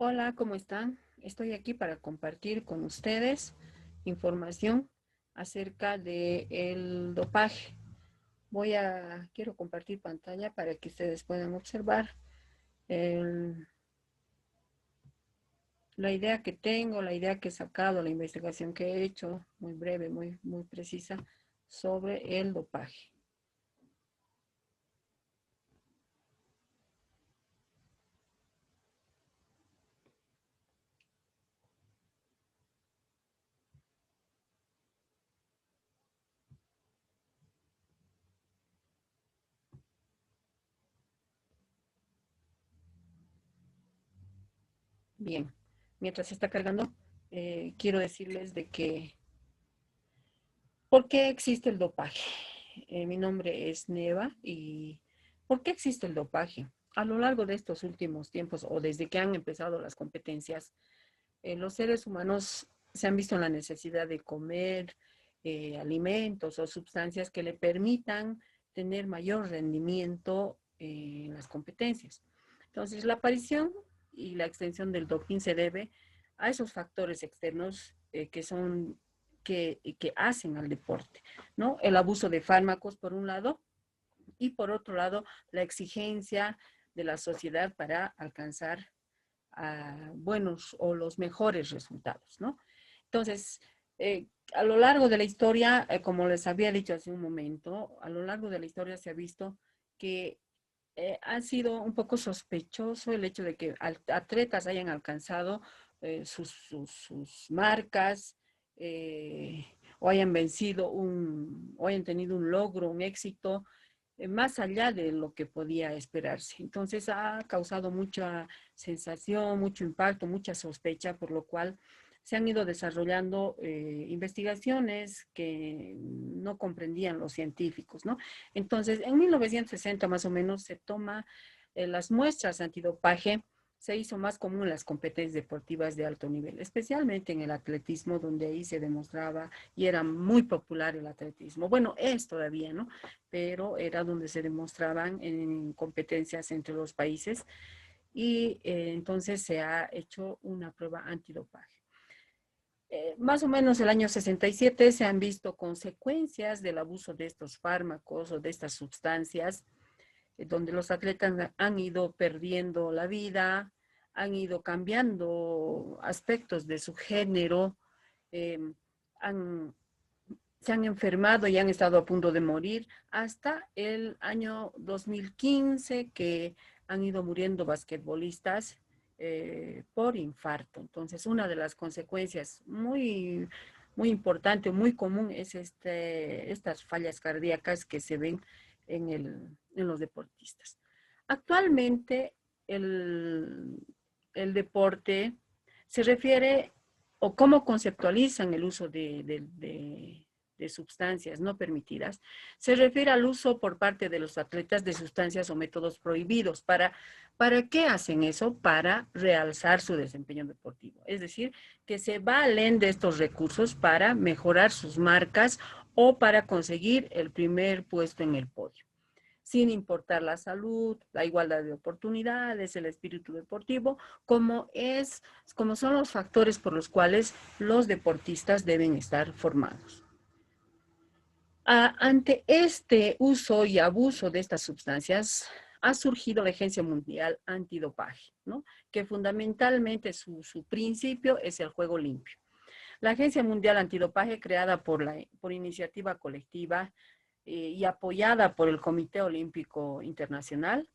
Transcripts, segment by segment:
Hola, ¿cómo están? Estoy aquí para compartir con ustedes información acerca del dopaje. Quiero compartir pantalla para que ustedes puedan observar el- la idea que tengo, la idea que he sacado, la investigación que he hecho, muy breve, muy precisa, sobre el dopaje. Bien, mientras se está cargando, quiero decirles de que ¿por qué existe el dopaje? Mi nombre es Neva y ¿por qué existe el dopaje? A lo largo de estos últimos tiempos o desde que han empezado las competencias, los seres humanos se han visto en la necesidad de comer alimentos o sustancias que le permitan tener mayor rendimiento en las competencias. Entonces, la aparición y la extensión del doping se debe a esos factores externos que hacen al deporte, ¿no? El abuso de fármacos, por un lado, y por otro lado, la exigencia de la sociedad para alcanzar buenos o los mejores resultados, ¿no? Entonces, a lo largo de la historia, como les había dicho hace un momento, a lo largo de la historia se ha visto que ha sido un poco sospechoso el hecho de que atletas hayan alcanzado sus marcas o hayan o hayan tenido un logro, un éxito más allá de lo que podía esperarse. Entonces ha causado mucha sensación, mucho impacto, mucha sospecha, por lo cual se han ido desarrollando investigaciones que no comprendían los científicos, ¿no? Entonces, en 1960 más o menos se toma las muestras antidopaje, se hizo más común en las competencias deportivas de alto nivel, especialmente en el atletismo, donde ahí se demostraba y era muy popular el atletismo. Bueno, es todavía, ¿no? Pero era donde se demostraban en competencias entre los países y entonces se ha hecho una prueba antidopaje. Más o menos el año 67 se han visto consecuencias del abuso de estos fármacos o de estas sustancias, donde los atletas han ido perdiendo la vida, han ido cambiando aspectos de su género, eh, han, se han enfermado y han estado a punto de morir hasta el año 2015 que han ido muriendo basquetbolistas por infarto. Entonces, una de las consecuencias muy importante, muy común es estas fallas cardíacas que se ven en los deportistas. Actualmente, el, el deporte se refiere o cómo conceptualizan el uso de sustancias no permitidas, se refiere al uso por parte de los atletas de sustancias o métodos prohibidos. ¿Para qué hacen eso? Para realzar su desempeño deportivo. Es decir, que se valen de estos recursos para mejorar sus marcas o para conseguir el primer puesto en el podio sin importar la salud, la igualdad de oportunidades, el espíritu deportivo, como son los factores por los cuales los deportistas deben estar formados. Ante este uso y abuso de estas sustancias, ha surgido la Agencia Mundial Antidopaje, ¿no? Que fundamentalmente su principio es el juego limpio. La Agencia Mundial Antidopaje, creada por iniciativa colectiva y apoyada por el Comité Olímpico Internacional,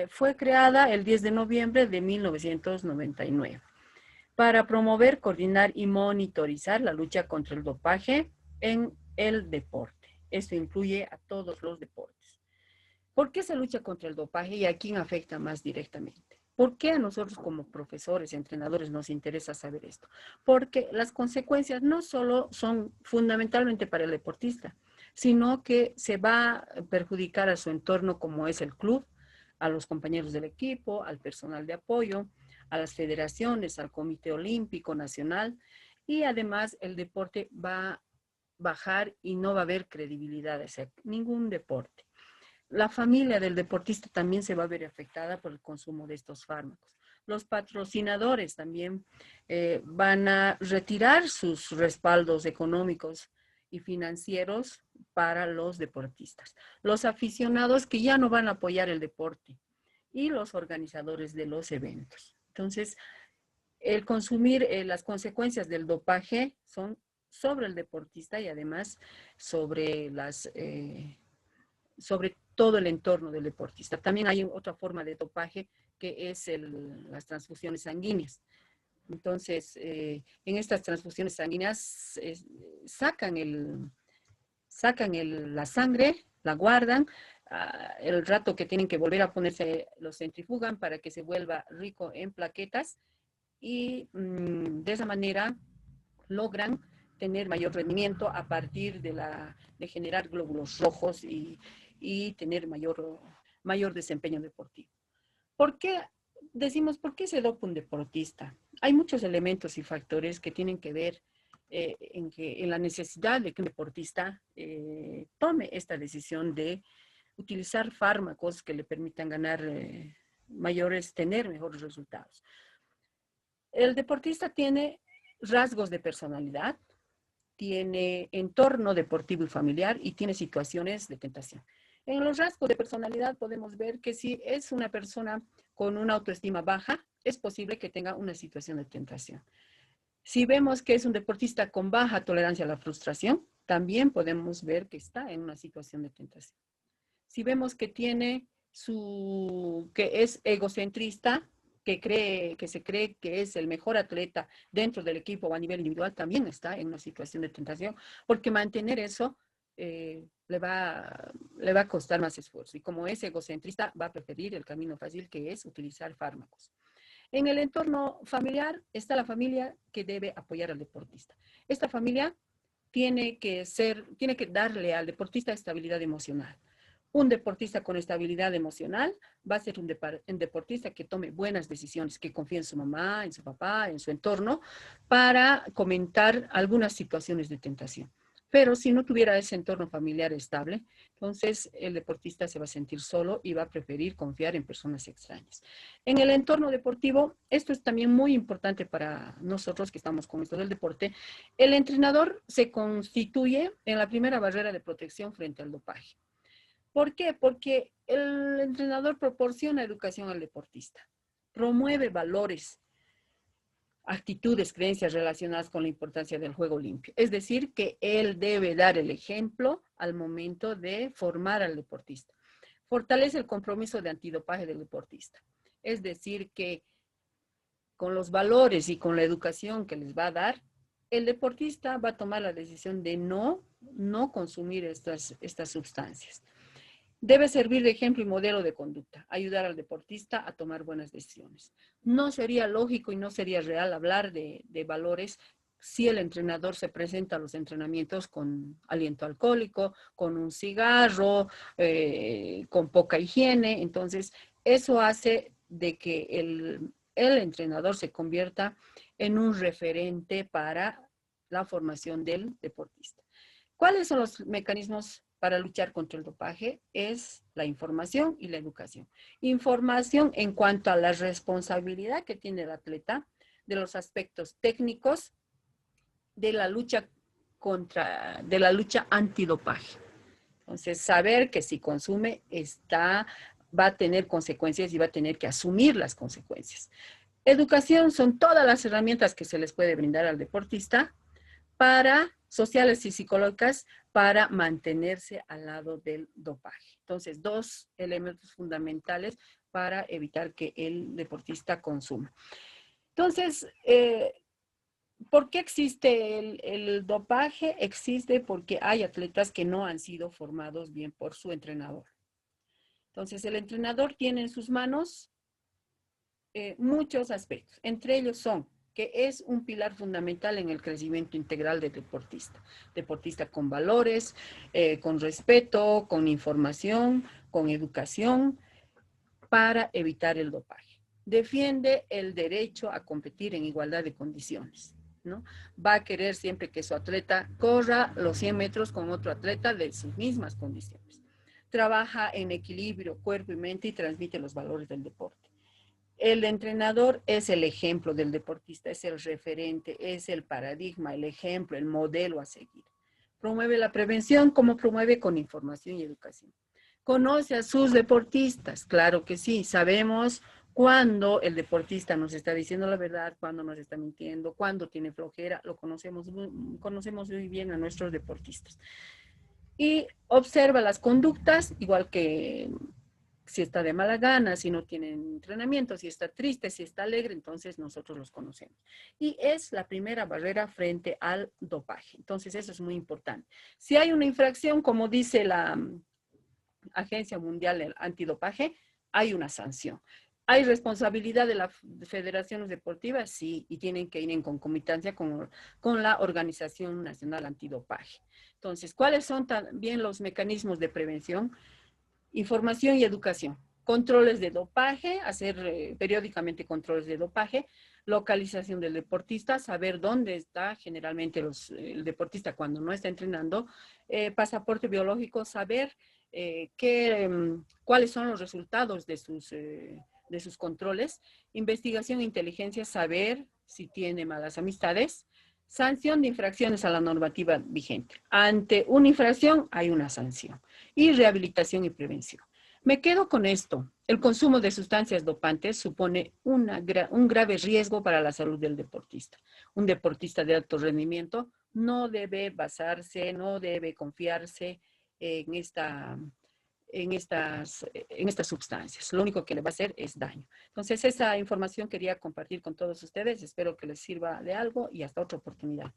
fue creada el 10 de noviembre de 1999 para promover, coordinar y monitorizar la lucha contra el dopaje en el deporte. Esto incluye a todos los deportes. ¿Por qué se lucha contra el dopaje y a quién afecta más directamente? ¿Por qué a nosotros como profesores, entrenadores nos interesa saber esto? Porque las consecuencias no solo son fundamentalmente para el deportista, sino que se va a perjudicar a su entorno como es el club, a los compañeros del equipo, al personal de apoyo, a las federaciones, al Comité Olímpico Nacional y además el deporte va a bajar y no va a haber credibilidad hacia ningún deporte. La familia del deportista también se va a ver afectada por el consumo de estos fármacos. Los patrocinadores también van a retirar sus respaldos económicos y financieros para los deportistas. Los aficionados que ya no van a apoyar el deporte y los organizadores de los eventos. Entonces, el consumir las consecuencias del dopaje son sobre el deportista y además sobre sobre todo el entorno del deportista. También hay otra forma de dopaje que es las transfusiones sanguíneas. Entonces, en estas transfusiones sanguíneas sacan la sangre, la guardan, el rato que tienen que volver a ponerse, los centrifugan para que se vuelva rico en plaquetas y de esa manera logran tener mayor rendimiento a partir de generar glóbulos rojos y tener mayor desempeño deportivo. ¿Por qué decimos, por qué se dopa un deportista? Hay muchos elementos y factores que tienen que ver en la necesidad de que un deportista tome esta decisión de utilizar fármacos que le permitan ganar tener mejores resultados. El deportista tiene rasgos de personalidad, tiene entorno deportivo y familiar y tiene situaciones de tentación. En los rasgos de personalidad podemos ver que si es una persona con una autoestima baja, es posible que tenga una situación de tentación. Si vemos que es un deportista con baja tolerancia a la frustración, también podemos ver que está en una situación de tentación. Si vemos que que es egocentrista, que se cree que es el mejor atleta dentro del equipo o a nivel individual, también está en una situación de tentación, porque mantener eso le va a costar más esfuerzo. Y como es egocentrista, va a preferir el camino fácil, que es utilizar fármacos. En el entorno familiar está la familia que debe apoyar al deportista. Esta familia tiene que darle al deportista estabilidad emocional. Un deportista con estabilidad emocional va a ser un deportista que tome buenas decisiones, que confíe en su mamá, en su papá, en su entorno, para comentar algunas situaciones de tentación. Pero si no tuviera ese entorno familiar estable, entonces el deportista se va a sentir solo y va a preferir confiar en personas extrañas. En el entorno deportivo, esto es también muy importante para nosotros que estamos con esto del deporte, el entrenador se constituye en la primera barrera de protección frente al dopaje. ¿Por qué? Porque el entrenador proporciona educación al deportista, promueve valores, actitudes, creencias relacionadas con la importancia del juego limpio. Es decir, que él debe dar el ejemplo al momento de formar al deportista. Fortalece el compromiso de antidopaje del deportista. Es decir, que con los valores y con la educación que les va a dar, el deportista va a tomar la decisión de no consumir estas sustancias. Debe servir de ejemplo y modelo de conducta, ayudar al deportista a tomar buenas decisiones. No sería lógico y no sería real hablar de valores si el entrenador se presenta a los entrenamientos con aliento alcohólico, con un cigarro, con poca higiene. Entonces, eso hace de que el entrenador se convierta en un referente para la formación del deportista. ¿Cuáles son los mecanismos para luchar contra el dopaje? Es la información y la educación. Información en cuanto a la responsabilidad que tiene el atleta, de los aspectos técnicos, de la lucha antidopaje. Entonces, saber que si consume va a tener consecuencias y va a tener que asumir las consecuencias. Educación son todas las herramientas que se les puede brindar al deportista sociales y psicológicas para mantenerse al lado del dopaje. Entonces, dos elementos fundamentales para evitar que el deportista consuma. Entonces, ¿por qué existe el dopaje? Existe porque hay atletas que no han sido formados bien por su entrenador. Entonces, el entrenador tiene en sus manos muchos aspectos. Entre ellos son que es un pilar fundamental en el crecimiento integral del deportista. Deportista con valores, con respeto, con información, con educación, para evitar el dopaje. Defiende el derecho a competir en igualdad de condiciones, ¿no? Va a querer siempre que su atleta corra los 100 metros con otro atleta de sus mismas condiciones. Trabaja en equilibrio cuerpo y mente y transmite los valores del deporte. El entrenador es el ejemplo del deportista, es el referente, es el paradigma, el ejemplo, el modelo a seguir. Promueve la prevención como promueve con información y educación. Conoce a sus deportistas, claro que sí, sabemos cuándo el deportista nos está diciendo la verdad, cuándo nos está mintiendo, cuándo tiene flojera, lo conocemos muy bien a nuestros deportistas. Y observa las conductas, igual que si está de mala gana, si no tiene entrenamiento, si está triste, si está alegre, entonces nosotros los conocemos. Y es la primera barrera frente al dopaje. Entonces eso es muy importante. Si hay una infracción, como dice la Agencia Mundial Antidopaje, hay una sanción. ¿Hay responsabilidad de las federaciones deportivas? Sí, y tienen que ir en concomitancia con la Organización Nacional Antidopaje. Entonces, ¿cuáles son también los mecanismos de prevención? Información y educación. Controles de dopaje, hacer periódicamente controles de dopaje, localización del deportista, saber dónde está generalmente el deportista cuando no está entrenando, pasaporte biológico, saber cuáles son los resultados de sus controles, investigación e inteligencia, saber si tiene malas amistades, sanción de infracciones a la normativa vigente. Ante una infracción hay una sanción. Y rehabilitación y prevención. Me quedo con esto. El consumo de sustancias dopantes supone un grave riesgo para la salud del deportista. Un deportista de alto rendimiento no debe basarse, no debe confiarse en estas sustancias. Lo único que le va a hacer es daño. Entonces, esa información quería compartir con todos ustedes. Espero que les sirva de algo y hasta otra oportunidad.